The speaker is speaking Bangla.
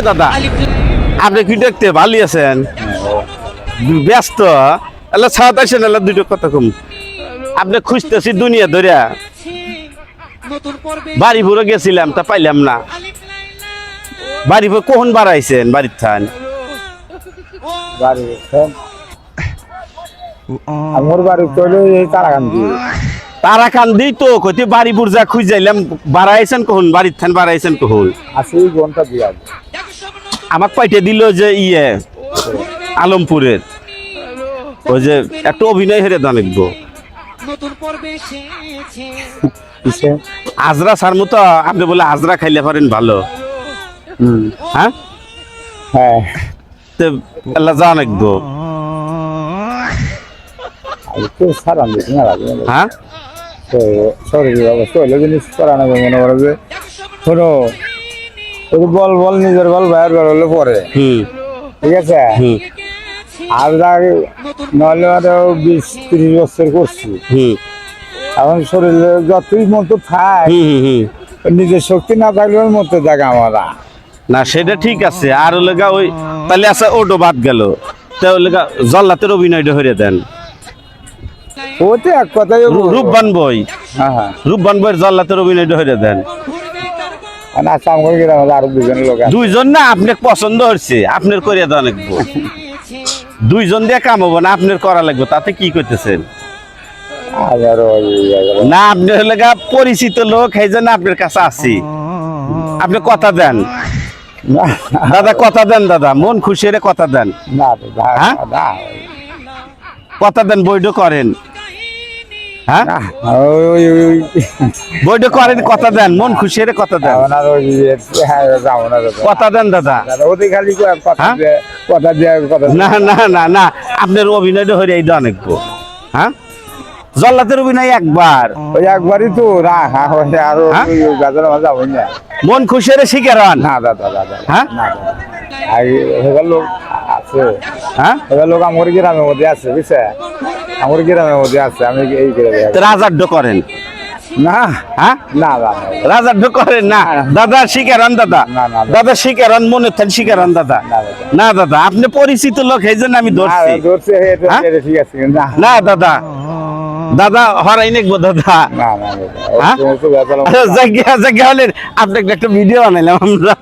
দাদা আপনি কি দেখতে ভালো আছেন? ব্যস্ত এলা ছাড় আসেন, এলা দুটো কথা কম। আপনি খুঁজতেছি দুনিয়া ধরিয়া, বাড়ি ভরে গেছিলাম তা পাইলাম না। বাড়ি ভরে কখন বাড়াইছেন? বাড়ির থান আমার বাড়ি চলে তারাকান্দি। তারাকান্দি তো কতি বাড়ি বুর্জা খুঁজাইলাম। বাড়াইছেন কখন? বাড়ির থান বাড়াইছেন কখন? আশি ঘন্টা দিয়ে আমার পাইটে দিল যে আলমপুরের ওই যে একটু অভিনয় হেরে দাঁড়াবো আজরা সার মতো। আপনি বলে আজরা খাইলে পারেন ভালো। হ্যাঁ হ্যাঁ যা নাকবো। সারান দিচ্ছি না হ্যাঁ শরীরের অবস্থা হইলে জিনিস করানো মনে করো যে শোনো বল বল নিজের বল বাইরের বল হলে পরে। ঠিক আছে। আর নাহলে আরো 20-30 বছর করছি। এখন শরীরে যতই মন তো থাক, নিজের শক্তি না থাকলে মতো জায়গা আমরা না, সেটা ঠিক আছে। আর লেগা ওই তাহলে আচ্ছা ওটো বাদ গেল, লেগা জল্লাতের অভিনয়টা হয়ে দেন। ওতে এক কথাই রূপবান বই, হ্যাঁ হ্যাঁ রূপবান বইয়ের জল্লাতের অভিনয়টা হয়ে দেন। আরো দুজন লোক দুইজন না, আপনার পছন্দ হচ্ছে আপনার করিয়া দেওয়া লাগবো। দুইজন দিয়ে কাম হবো না, আপনার করা লাগবে। তাতে কি করতেছেন? না, আপনার লেগা পরিচিত লোক, এই জন্য আপনার কাছে আছি। আপনি কথা দেন দাদা, কথা দেন দাদা, মন খুশি হয়ে কথা দেন। হ্যাঁ কথা দেন, বৈঠক করেন। হ্যাঁ বৈঠক করেন, কথা দেন, মন খুশি হয়ে কথা দেন। কথা দেন দাদা। না না না না, আপনার অভিনয়টা হয়ে এই দেওয়া নাকবো। হ্যাঁ জল্লাতের অভিনয় একবার, ওই একবারই তো আরো যাবো না। মন খুশি হয়ে শিকারন। না দাদা দাদা হ্যাঁ লোক আছে। হ্যাঁ লোক আমার গ্রামের মধ্যে আছে, বুঝছে? আমার গ্রামের মধ্যে আছে। আমি এই রাজার্ড করেন না। হ্যাঁ না রাজার্ড করেন না দাদা, শিকারন দাদা। দাদা শিকারন, মনে থান শিকারন দাদা। না দাদা, আপনি পরিচিত লোক, এই জন্য আমি ধরছি। ঠিক আছে না দাদা, দাদা হরাই নেকবো দাদা। জায়গা জায়গা হলেন আপনাকে একটা ভিডিও বানাইলাম আমরা।